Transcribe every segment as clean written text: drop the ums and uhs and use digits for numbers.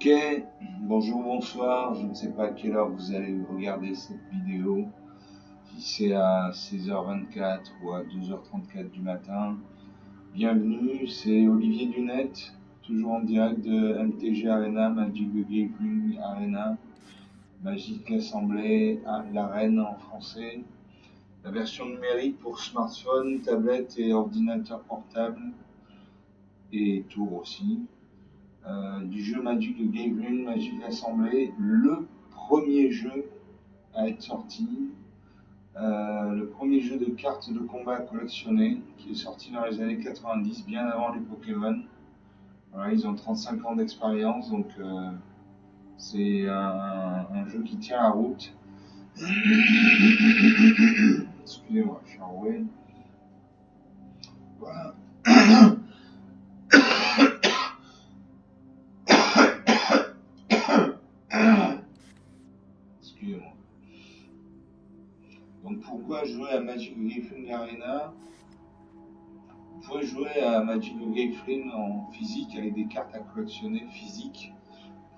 Ok, bonjour, bonsoir, je ne sais pas à quelle heure vous allez regarder cette vidéo, si c'est à 16h24 ou à 12h34 du matin. Bienvenue, c'est Olivier Dunette, toujours en direct de MTG Arena, Magic the Gathering Arena, Magic l'Assemblée, l'Arène en français. La version numérique pour smartphone, tablette et ordinateur portable, et tour aussi. Du jeu Magic the Gathering, Magic l'Assemblée, le premier jeu à être sorti, le premier jeu de cartes de combat à collectionner, qui est sorti dans les années 90, bien avant les Pokémon. Voilà, ils ont 35 ans d'expérience, donc c'est un jeu qui tient la route. Excusez-moi, je suis enroué. Voilà. Excusez-moi. Donc pourquoi jouer à Magic the Gathering Arena? Vous pouvez jouer à Magic the Gathering en physique avec des cartes à collectionner physiques.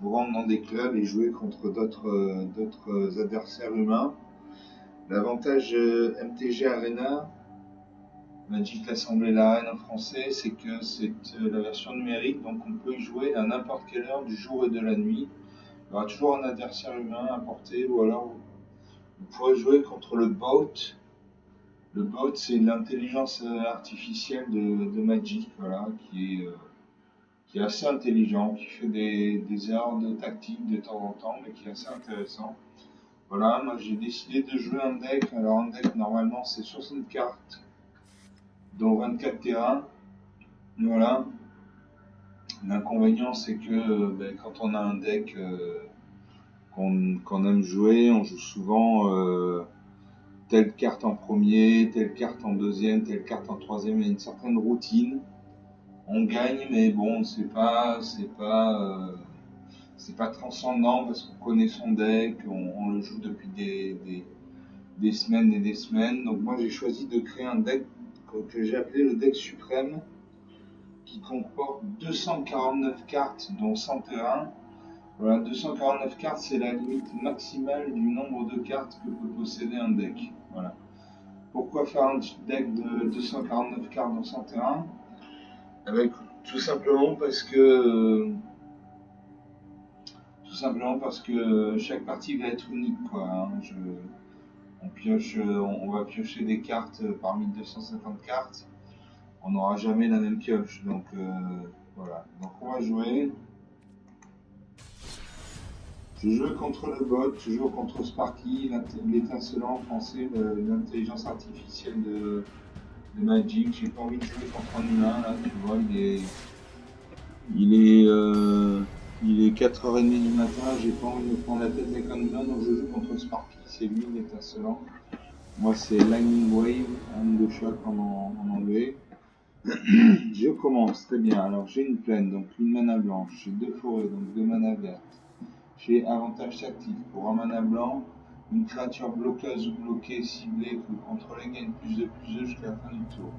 Vous rendre dans des clubs et jouer contre d'autres adversaires humains. L'avantage MTG Arena, Magic l'Assemblée l'Arène en français, c'est que c'est la version numérique, donc on peut y jouer à n'importe quelle heure du jour et de la nuit. Il y aura toujours un adversaire humain à portée, ou alors vous pourrez jouer contre le bot. Le bot, c'est l'intelligence artificielle de Magic, voilà, qui est assez intelligent, qui fait des erreurs de tactique de temps en temps, mais qui est assez intéressant. Voilà, moi j'ai décidé de jouer un deck. Alors un deck, normalement, c'est 60 cartes, dont 24 terrains. Voilà. L'inconvénient, c'est que quand on a un deck qu'on aime jouer, on joue souvent telle carte en premier, telle carte en deuxième, telle carte en troisième. Il y a une certaine routine. On gagne, mais bon, c'est pas transcendant parce qu'on connaît son deck, on le joue depuis des semaines et des semaines. Donc moi j'ai choisi de créer un deck que j'ai appelé le deck suprême, qui comporte 249 cartes dont 100 terrains. Voilà, 249 cartes, c'est la limite maximale du nombre de cartes que peut posséder un deck. Voilà. Pourquoi faire un deck de 249 cartes dans 100 terrains? Tout simplement parce que chaque partie va être unique, quoi. Hein. On va piocher des cartes parmi 250 cartes. On n'aura jamais la même pioche, donc voilà. Donc on va jouer. Je joue contre le bot, je joue contre Sparky, l'étincelant français, l'intelligence artificielle de Magic. J'ai pas envie de jouer contre un humain, là, tu vois, il est 4h30 du matin, j'ai pas envie de me prendre la tête avec un humain, donc je joue contre Sparky, c'est lui l'étincelant. Moi c'est Lightning Wave, arme de choc en anglais. Je commence, très bien. Alors j'ai une plaine, donc une mana blanche, j'ai deux forêts, donc deux mana vertes. J'ai avantage tactique. Pour un mana blanc, une créature bloqueuse ou bloquée ciblée que vous contrôlez gagne plus de jusqu'à la fin du tour.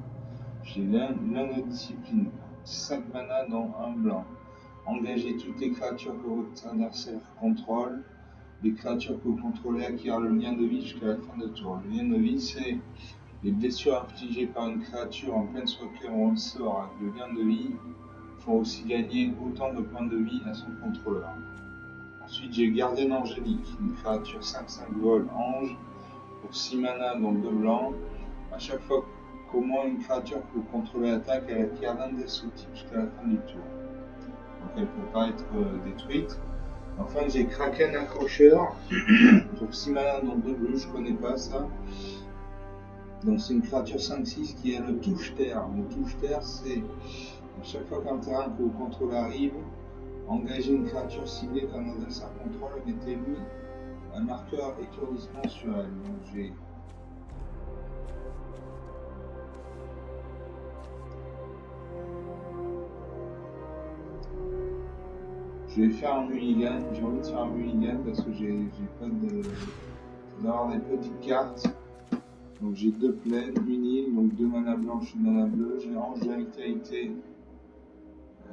J'ai l'un de discipline, 5 mana dont un blanc. Engagez toutes les créatures que votre adversaire contrôle. Les créatures que vous contrôlez acquièrent le lien de vie jusqu'à la fin du tour. Le lien de vie, c'est les blessures infligées par une créature en Planeswalker ou en sort avec le lien de vie font aussi gagner autant de points de vie à son contrôleur. Ensuite, j'ai Gardienne Angélique, une créature 5/5 vol ange pour 6 mana dont 2 blancs. À chaque fois qu'au moins une créature que vous contrôlez attaque, elle acquiert l'un des sous-types jusqu'à la fin du tour. Donc elle ne peut pas être détruite. Enfin, j'ai Kraken Accrocheur pour 6 mana dont 2 bleus, je connais pas ça. Donc c'est une créature 5/6 qui est le touche-terre. Le touche-terre, c'est à chaque fois qu'un terrain que vous contrôlez arrive, engagez une créature ciblée qu'un adversaire contrôle et mettez-lui un marqueur étourdissement sur elle. Donc je vais faire un mulligan. J'ai envie de faire un mulligan parce que j'ai pas de. D'avoir des petites cartes. Donc j'ai deux plaines, une île, donc 2 mana blanches, une mana bleue. J'ai Ange de Vitalité,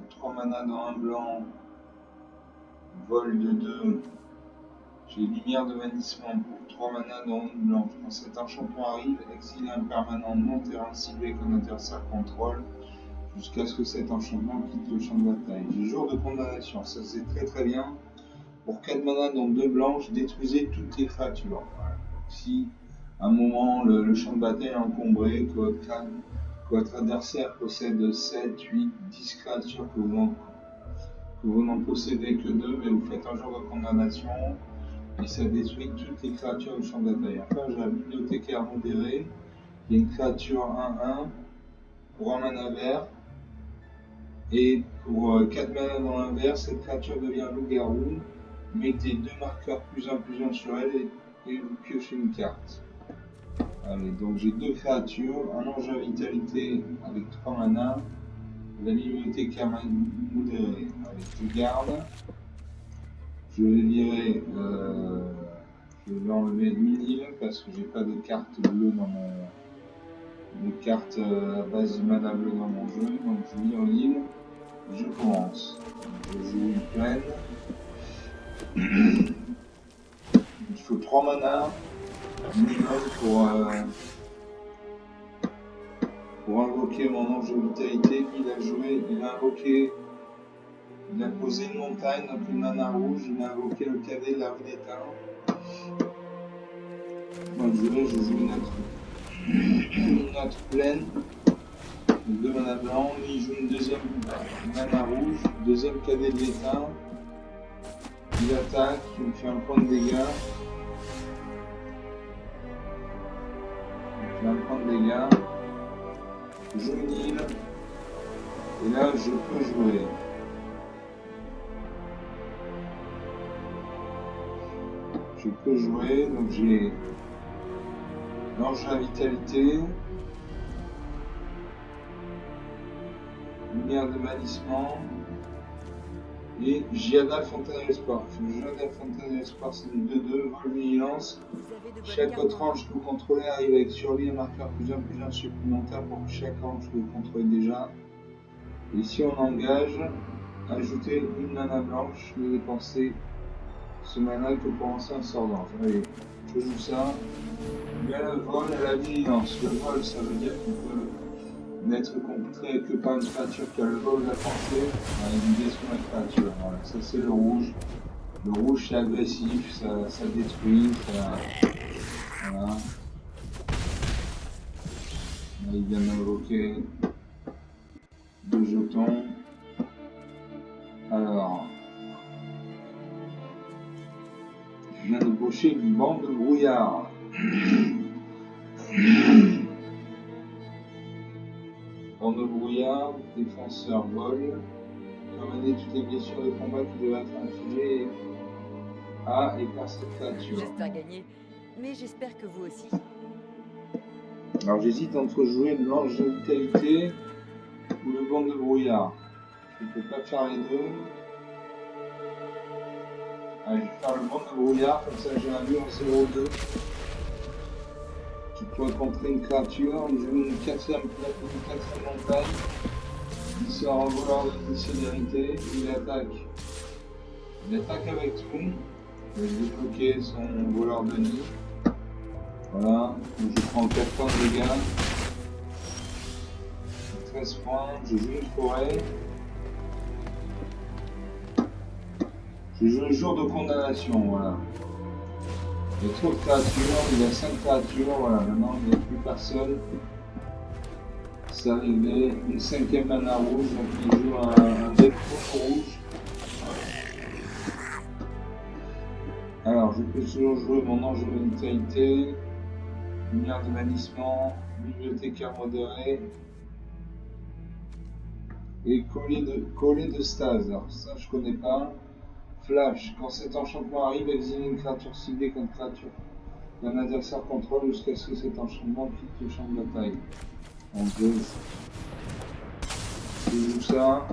3 mana dans un blanc. Vol de 2. J'ai lumière de bannissement pour 3 mana dans une blanche. Quand cet enchantement arrive, exile un permanent non terrain ciblé qu'un adversaire contrôle jusqu'à ce que cet enchantement quitte le champ de bataille. J'ai jour de condamnation, ça c'est très très bien. Pour 4 mana dans 2 blanches, détruisez toutes les créatures. Voilà. Si à un moment le champ de bataille est encombré, que votre adversaire possède 7, 8, 10 créatures que vous n'en possédez que 2, mais vous faites un jour de condamnation et ça détruit toutes les créatures du champ de bataille. Enfin, j'ai la bibliothécaire modérée, qui est une créature 1-1 pour un mana vert. Et pour 4 mana dans l'inverse, cette créature devient loup-garou. Mettez 2 marqueurs +1/+1 sur elle et vous piochez une carte. Allez, donc j'ai 2 créatures, un ange à vitalité avec 3 mana, la bibliothécaire modérée. Allez, je garde. Je vais virer, je vais enlever Minil parce que j'ai pas de carte bleue dans mon. De carte à base de mana bleu dans mon jeu, donc je vire l'île. Je commence. Je joue une plaine. Il faut 3 mana minimum pour invoquer mon ange de vitalité. Il a posé une montagne, donc une mana rouge, il a invoqué le cadet de la rue d'étain. Moi je joue une autre plaine. 2 mana blanc, il joue une deuxième mana rouge, deuxième cadet de l'étain. Il attaque, il me fait un point de dégâts. Je joue une île. Et là, je peux jouer. Donc j'ai l'ange à vitalité. Lumière de bannissement. Et Giada Fontaine de l'Espoir. Giada Fontaine de l'Espoir, c'est une 2-2, vol vigilance. Chaque autre ange que vous contrôlez arrive avec sur lui un marqueur +1/+1 supplémentaire pour chaque ange que vous contrôlez déjà. Et si on engage, ajoutez une mana blanche, ne dépensez ce mana que pour lancer un sort d'ange. Allez, je joue ça. Il y a le vol et la vigilance. Le vol, ça veut dire qu'on peut n'être contré que par une créature qui a le vol de la pensée, une détruit la créature. Voilà, ça c'est le rouge. Le rouge c'est agressif, ça détruit, voilà. Là, il vient d'invoquer 2 jetons. Alors, je viens de pocher une bande de brouillard. Bande de brouillard, défenseur vol. Ramenez toutes les blessures de combat qui doivent être infligées à et par cette créature. J'espère gagner, mais j'espère que vous aussi. Alors j'hésite entre jouer l'ange de vitalité ou le bande de brouillard. Je ne peux pas faire les deux. Allez, je vais faire le bande de brouillard, comme ça j'ai un mur en 0-2. Qui pourrait contrer une créature. Il joue une quatrième montagne. Il sort en voleur de célérité. Il attaque avec tout. Il va débloquer son voleur de nid. Voilà, donc je prends 4 points de dégâts. 13 points, je joue une forêt. Je joue un jour de condamnation, voilà. Il y a trop de créatures, il y a 5 créatures, voilà, maintenant il n'y a plus personne. C'est arrivé, une 5e mana rouge, donc il joue un deck rouge. Alors, je peux toujours jouer mon ange de vitalité, lumière de bannissement, bibliothécaire modéré et collier de stase. Alors, ça, je connais pas. Flash, quand cet enchantement arrive, exile une créature ciblée contre créature d'un adversaire contrôle jusqu'à ce que cet enchantement quitte le champ de bataille. En deux, je joue ça.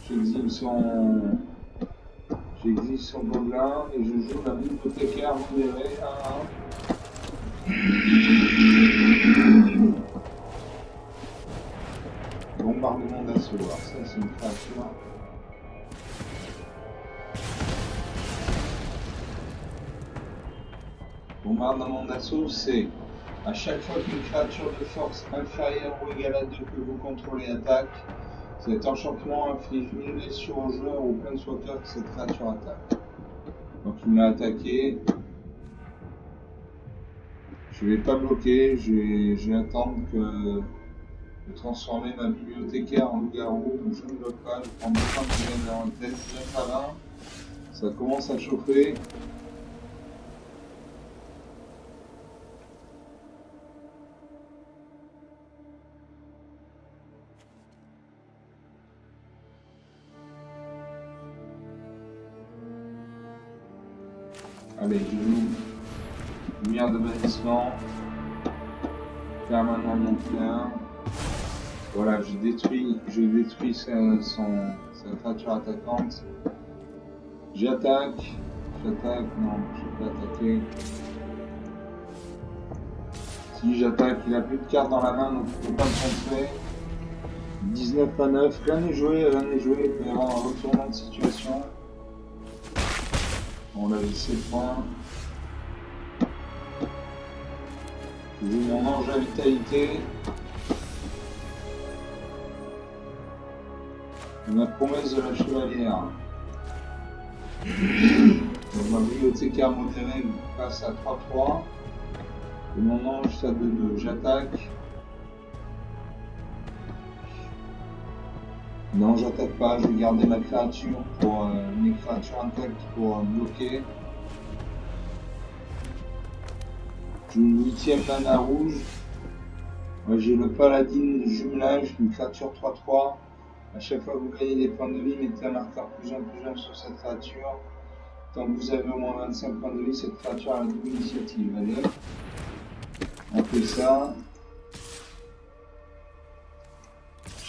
J'exile son gobelin et je joue la bibliothécaire modérée à 1. Bombardement d'assaut. Ça c'est une créature. Mon marre dans mon assaut, c'est à chaque fois qu'une créature de force inférieure ou égale à 2 que vous contrôlez attaque, cet enchantement inflige une blessure au joueur ou au planeswalker que cette créature attaque. Donc il m'a attaqué. Je vais pas bloquer, je vais attendre de transformer ma bibliothécaire en loup-garou, donc je ne bloque pas, je prends 2 points de dégâts dans la tête, 9 à 20. Ça commence à chauffer. Allez, je joue lumière de bannissement, permanent mon fleur. Voilà, je détruis sa créature attaquante. J'attaque, non, je vais pas attaquer. Si j'attaque, il a plus de cartes dans la main, donc je ne peux pas le contrer. 19 à 9, rien n'est joué, il peut y avoir un retournement de situation. On a eu 7 points. Je joue mon ange à vitalité. Ma promesse de la chevalière. Donc ma bibliothécaire modérée passe à 3-3. Et mon ange ça 2-2. J'attaque. Non, j'attaque pas, je vais garder ma créature pour mes créatures intactes pour bloquer. J'ai une 8ème mana rouge. J'ai le paladin de jumelage, une créature 3-3. A chaque fois que vous gagnez des points de vie, mettez un marqueur +1/+1 sur cette créature. Tant que vous avez au moins 25 points de vie, cette créature a la double initiative. Allez, on fait ça.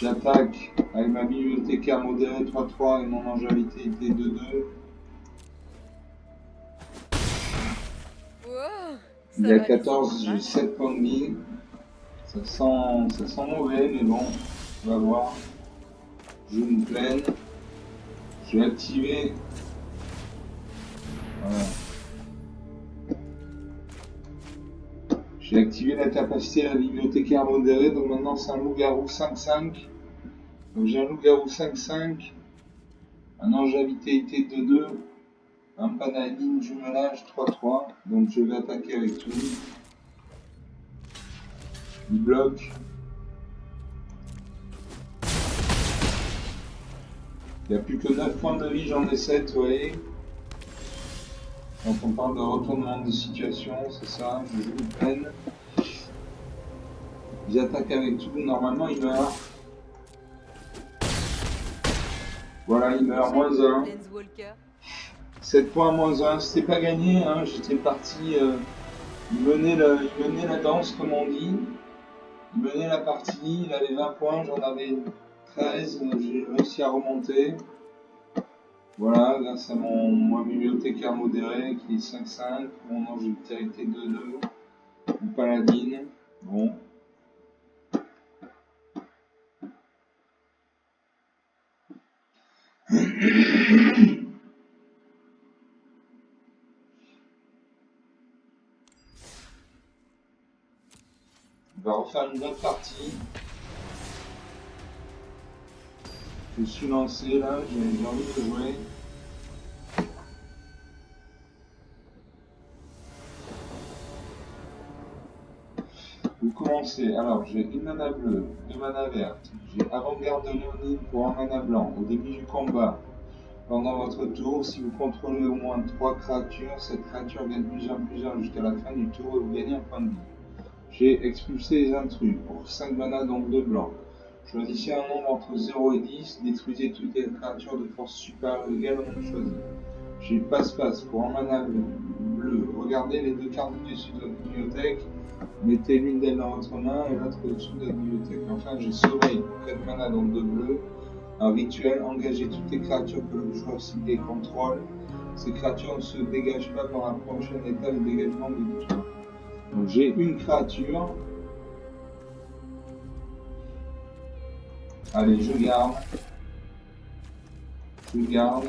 J'attaque avec ma bibliothécaire modérée 3-3 et mon ange à vitalité 2-2. Il y a 14, j'ai 7 points de vie. Ça sent mauvais, mais bon, on va voir. Je joue une plaine. Je vais activer. Voilà. J'ai activé la capacité de la bibliothécaire modérée, donc maintenant c'est un loup-garou 5-5. Donc j'ai un loup-garou 5-5, un ange à vitalité 2-2, un paladin jumelage 3-3. Donc je vais attaquer avec tout. Il bloque. Il n'y a plus que 9 points de vie, j'en ai 7, vous voyez. Donc on parle de retournement de situation, c'est ça, je joue une peine. J'attaque avec tout, normalement il meurt. Voilà, il meurt, -1. 7 points, -1, c'était pas gagné, hein. J'étais parti, il menait la danse comme on dit. Il menait la partie, il avait 20 points, j'en avais 13, j'ai réussi à remonter. Voilà, grâce à mon bibliothécaire modéré qui est 5-5, mon ange de vitalité 2-2, mon paladin, bon. On va refaire une autre partie. Je suis lancé là, j'ai envie de jouer. Vous commencez, alors j'ai une mana bleue, 2 mana vertes, j'ai avant-garde de Léonine pour un mana blanc. Au début du combat, pendant votre tour, si vous contrôlez au moins 3 créatures, cette créature gagne +1/+1 jusqu'à la fin du tour et vous gagnez un point de vie. J'ai expulsé les intrus pour 5 mana donc 2 blancs. Choisissez un nombre entre 0 et 10, détruisez toutes les créatures de force supérieure ou égale au nombre choisi. J'ai passe-passe pour un mana bleu. Regardez les 2 cartes au-dessus de votre bibliothèque, mettez l'une d'elles dans votre main et l'autre au-dessus de la bibliothèque. Enfin, j'ai sommeil pour 4 mana donc 2 bleus. Un rituel, engagez toutes les créatures que le joueur ciblé contrôle. Ces créatures ne se dégagent pas par un prochain état de dégagement du tour. Donc j'ai une créature. Allez, je garde. Je garde.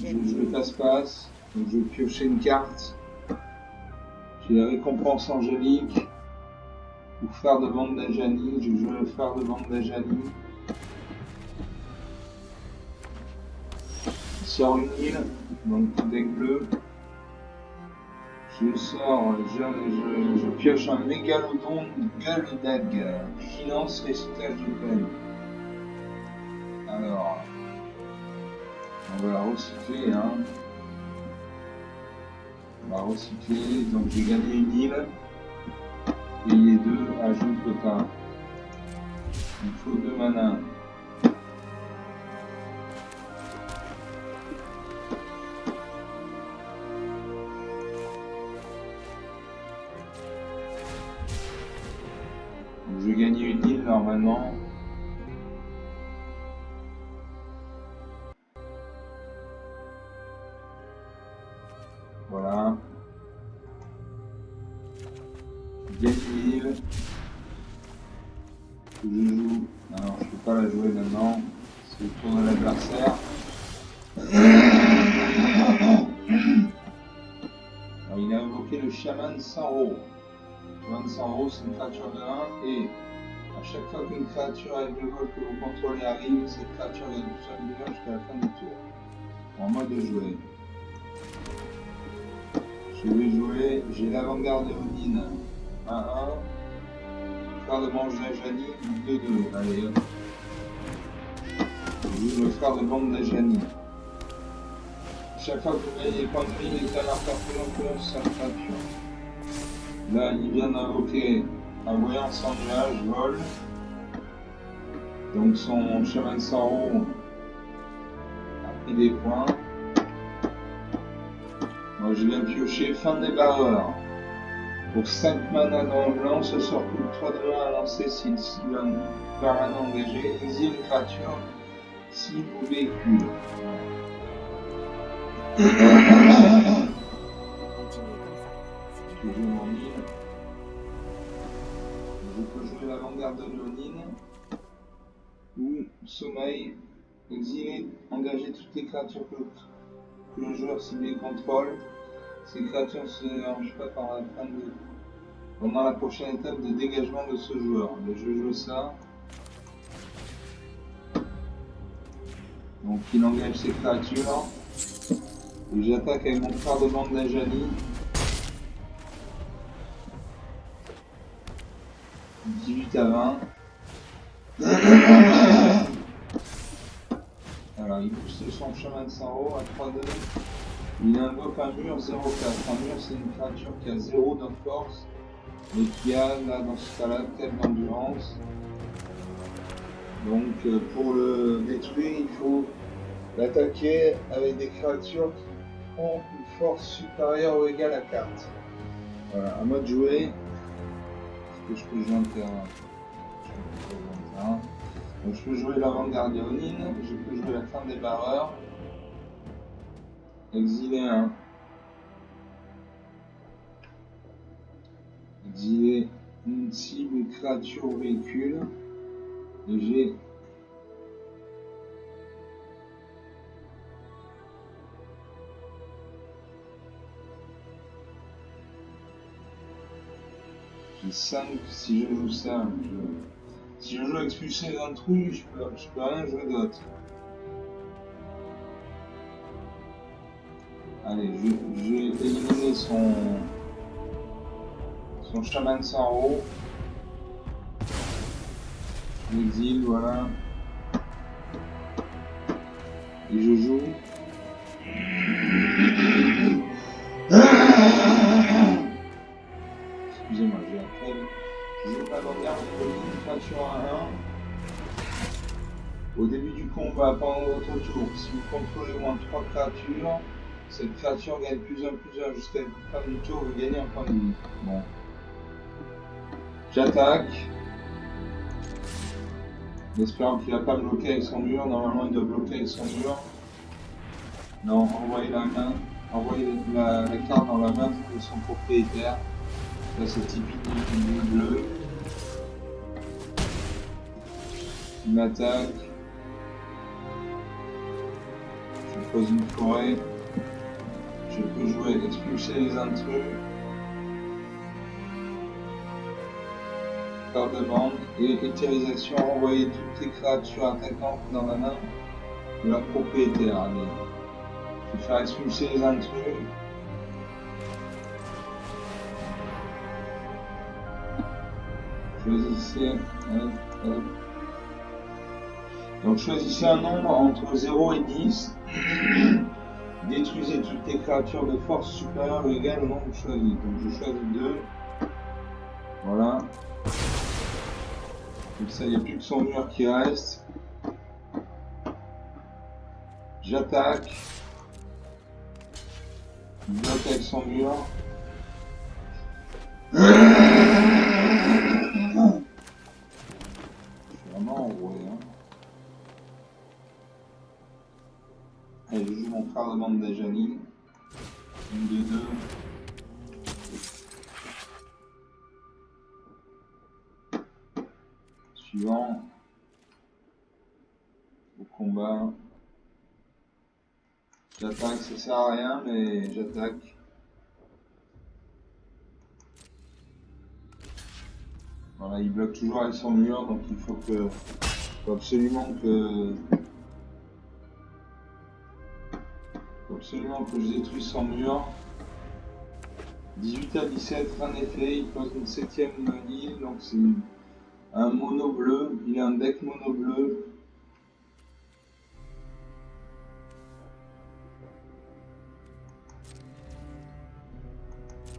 Je joue passe-passe. Donc je vais piocher une carte. J'ai la récompense angélique. Ou frère de bande d'Ajani. Je joue le frère de bande d'Ajani. Il sort une île. Donc deck bleu. Je sors, je pioche un mégalodon gueule d'agre. Vigilance, récitage de peine. Alors, on va la recycler, hein. On va recycler, donc j'ai gagné une île. Payer 2, ajoute le tas. Il faut 2 mana. Je vais gagner une île normalement. Voilà. Gagne une île. Que je joue. Alors je peux pas la jouer maintenant. C'est le tour de l'adversaire. Alors il a invoqué le chaman Sanro. Le chaman Sanro c'est une créature de 1 et à chaque fois qu'une créature avec le vol que vous contrôlez arrive, cette créature gagne tout seul de 1 jusqu'à la fin du tour. En mode de jouer. Je vais jouer, j'ai l'avant-garde de Odin 1-1. Frère de manche d'Ajani 2-2. Allez hop. Je joue le frère de bande d'Ajani. Chaque fois que vous gagnez des points de vie, les canards plus sa créature. Là, il vient d'invoquer un voyant sans nuage, vol. Donc son chaman Sanro a pris des points. Moi je viens piocher fin de débarreur. Pour 5 mana dans le blanc, ce sort coûte 3 de moins à lancer s'il cible un permanent engagé, exile une créature, cible ou véhicule. Continuez comme ça. Je joue mon île. Je peux jouer l'avant-garde de Léonine. Ou sommeil, exiler, engager toutes les créatures que le joueur ciblé contrôle. Ces créatures ne se dérangent pas par la fin de... pendant la prochaine étape de dégagement de ce joueur. Mais je joue ça. Donc il engage ses créatures. Et j'attaque avec mon frère de bande d'Ajani. 18 à 20. Alors il booste son chemin de Sanro à 3-2. Il invoque un mur 0-4. Un mur c'est une créature qui a 0 de force. Mais qui a là dans ce cas-là 4 d'endurance. Donc pour le détruire il faut l'attaquer avec des créatures qui ont une force supérieure ou égale à 4. Voilà, à moi de jouer. Est-ce que je peux jouer un terrain? Donc je peux jouer l'avant-garde de Odin, je peux jouer la fin des barreurs. Exiler un. Exiler une cible, une créature ou véhicule. Et j'ai j'ai 5 si je joue ça. Si je joue expulser l'intrus, je peux rien jouer d'autre. Allez, j'ai éliminé son chaman Sanro. Je l'exile, voilà. Et je joue. Excusez-moi, j'ai la crève. Je joue l'avant-garde de une créature à 1. Au début du combat, pendant votre tour, si vous contrôlez au moins 3 créatures, cette créature gagne plus 1 jusqu'à la fin du tour, vous gagnez un point de vie. Bon. J'attaque. En espérant qu'il ne va pas me bloquer avec son mur. Normalement, il doit bloquer avec son mur. Non, envoyez la main. Envoyez la carte dans la main de son propriétaire. Là, c'est typique du bleu. Il m'attaque. pose une forêt. Je peux jouer expulser les intrus. Carte de bande et éthérisation, renvoyer toutes les créatures attaquantes dans la main de leur propriétaire. Allez. Je vais faire expulser les intrus. Choisissez. Donc choisissez un nombre entre 0 et 10. Détruisez toutes les créatures de force supérieure ou égale au nombre choisi. Donc je choisis 2. Voilà. Comme ça, il n'y a plus que son mur qui reste. J'attaque. Je bloque avec son mur. Je suis vraiment enroué. Hein. Allez, je joue mon frère de bande d'Ajani. 1, 2, 2. Suivant. Au combat. J'attaque, ça sert à rien, mais j'attaque. Voilà, il bloque toujours avec son mur, donc il faut absolument que je détruise son mur. 18 à 17, un effet, il pose une 7ème île, donc c'est un mono bleu, il a un deck mono bleu.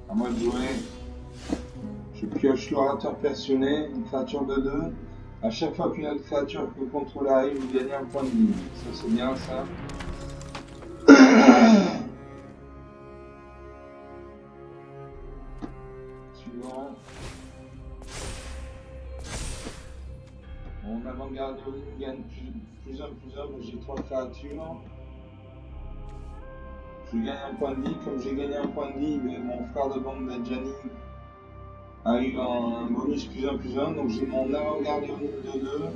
À moi de jouer. Je pioche l'orateur passionné, une créature de 2. À chaque fois qu'une autre créature que vous contrôlez arrive, vous gagnez un point de vie. Ça c'est bien ça. Suivant. Mon avant-garde gagne plus un, mais j'ai 3 créatures. Je gagne un point de vie. Comme j'ai gagné un point de vie, mon frère de bande d'Adjani arrive en bonus plus 1, donc j'ai mon avant-garde de 2,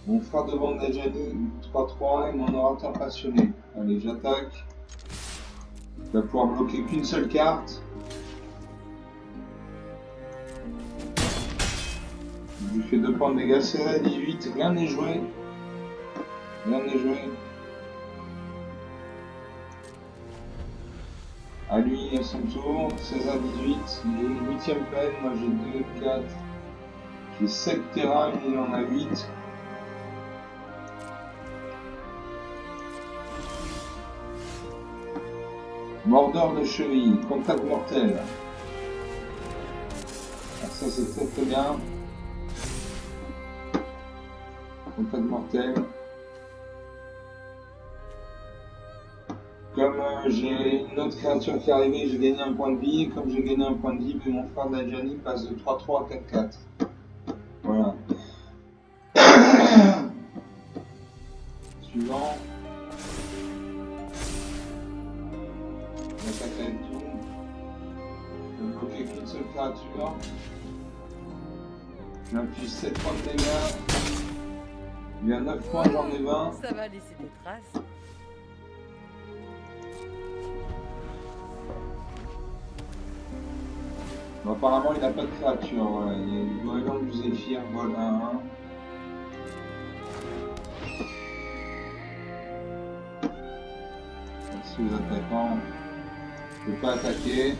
mon frère de bande d'Adjani 3-3 et mon orateur passionné. Allez, j'attaque. Je vais pouvoir bloquer qu'une seule carte. Je lui fais 2 points de dégâts, c'est à 18, rien n'est joué. Rien n'est joué. À lui, à son tour, 16 à 18, il est une 8ème peine, moi j'ai 2, 4, j'ai 7 terrains, il en a 8. Mordeur de cheville, contact mortel. Alors ça c'est très très bien. Contact mortel. Comme j'ai une autre créature qui est arrivée, j'ai gagné un point de vie. Comme j'ai gagné un point de vie, mon frère d'Adjani passe de 3-3 à 4-4. Voilà. Suivant. J'attaque avec tout. Je vais bloquer qu'une seule créature. Je m'appuie 7 points de dégâts. Il y a 9 points, j'en ai 20. Ça va laisser des traces. Bon, apparemment, il n'a pas de créature. Voilà. Il y a du Goéland du Zéphyr, voilà un. Merci aux attaquants. Je ne peux pas attaquer.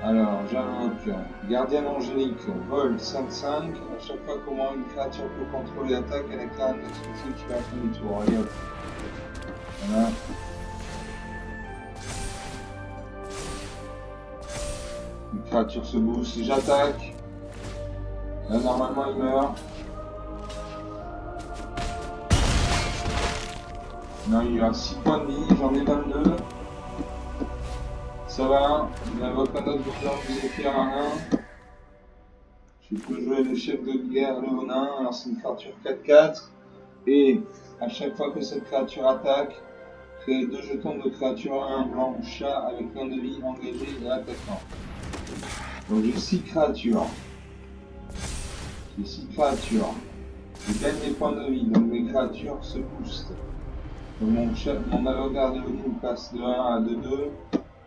Alors, j'invoque Gardienne Angélique, vol 5-5. À chaque fois qu'au une créature peut contrôler l'attaque, elle déclare un explosif qui va à la fin du tour. Allez hop. Voilà. Une créature se booste, j'attaque. Là, normalement, il meurt. Non, il a 6 points de vie, j'en ai 22. Ça va, il invoque un autre Goéland du Zéphyr à 1. Je peux jouer le chef de guerre Léonin, alors c'est une créature 4-4. Et à chaque fois que cette créature attaque, créez 2 jetons de créature 1 blanc ou chat avec l'un de vie engagé et attaquant. Donc j'ai 6 créatures. J'ai 6 créatures. Je gagne des points de vie, donc mes créatures se boostent. Donc mon avocat de Oni passe de 1 à 2-2.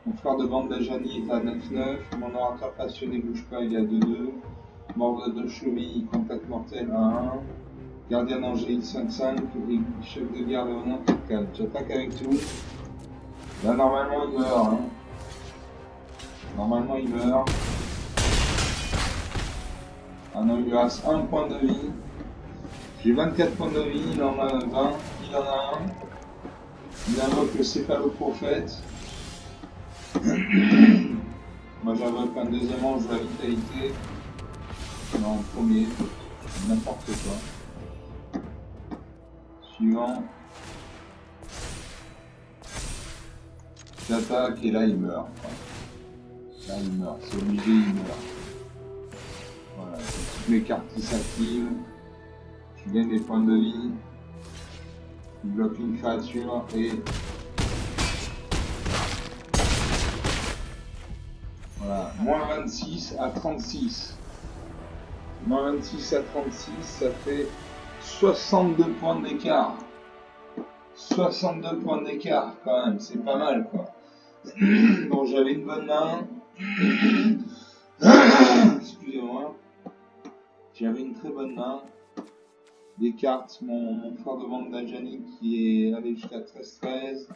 Mon frère de bande d'Ajani est à 9-9. Mon orateur passionné bouge pas, il est à 2-2. Mordre de cheville, contact mortel à 1. Gardien d'Angélique 5-5 et chef de guerre Léonin 4-4. J'attaque avec tout. Là, normalement, il meurt. Hein. Normalement, il meurt. Ah non, il lui reste 1 point de vie. J'ai 24 points de vie, il en a 20. Il en a un. Il invoque le céphaloprophète. Moi, j'invoque un deuxième ange de la vitalité. Non, premier. N'importe quoi. Suivant. J'attaque et là il meurt. Là il meurt, c'est obligé, il meurt. Voilà, toutes mes cartes qui s'activent. Je gagne des points de vie. Je bloque une créature et... Voilà, moins 26 à 36. Moins 26 à 36, ça fait 62 points d'écart. 62 points d'écart quand même, c'est pas mal quoi. Bon, j'avais une bonne main. Excusez-moi. J'avais une très bonne main. Des cartes, mon frère de bande d'Ajani qui est allé jusqu'à 13-13.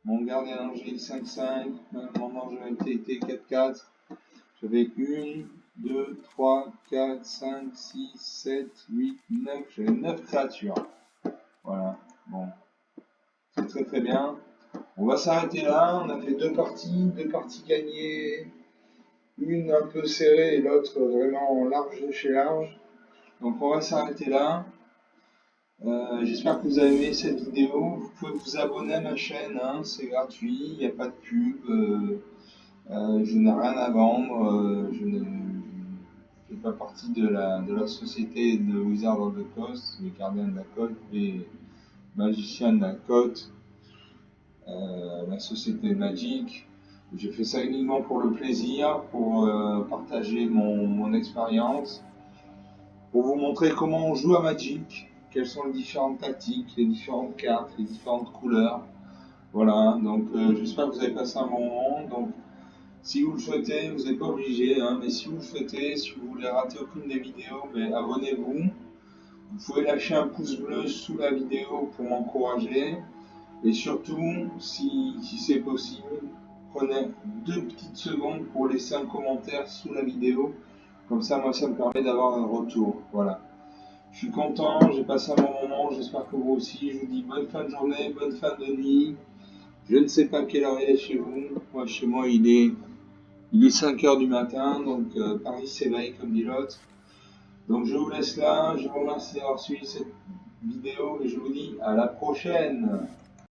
Mon gardien angélique 5-5. Mon ange de vitalité 4-4. J'avais 1, 2, 3, 4, 5, 6, 7, 8, 9. J'avais 9 créatures. Voilà. Bon. C'est très très bien. On va s'arrêter là, on a fait deux parties gagnées, une un peu serrée et l'autre vraiment large de chez large. Donc on va s'arrêter là. J'espère que vous avez aimé cette vidéo. Vous pouvez vous abonner à ma chaîne, hein, c'est gratuit, il n'y a pas de pub, je n'ai rien à vendre, je ne fais pas partie de la société de Wizard of the Coast, les gardiens de la côte, les magiciens de la côte. La société Magic. J'ai fait ça uniquement pour le plaisir, pour partager mon expérience, pour vous montrer comment on joue à Magic, quelles sont les différentes tactiques, les différentes cartes, les différentes couleurs. Voilà, donc j'espère que vous avez passé un bon moment. Donc si vous le souhaitez, vous n'êtes pas obligé, hein, mais si vous le souhaitez, si vous voulez rater aucune des vidéos, abonnez-vous. Vous pouvez lâcher un pouce bleu sous la vidéo pour m'encourager. Et surtout, si c'est possible, prenez 2 petites secondes pour laisser un commentaire sous la vidéo. Comme ça, moi, ça me permet d'avoir un retour. Voilà. Je suis content, j'ai passé un bon moment, j'espère que vous aussi. Je vous dis bonne fin de journée, bonne fin de nuit. Je ne sais pas quelle heure il est chez vous. Moi, chez moi, il est 5 heures du matin, donc Paris s'éveille, comme dit l'autre. Donc, je vous laisse là. Je vous remercie d'avoir suivi cette vidéo et je vous dis à la prochaine.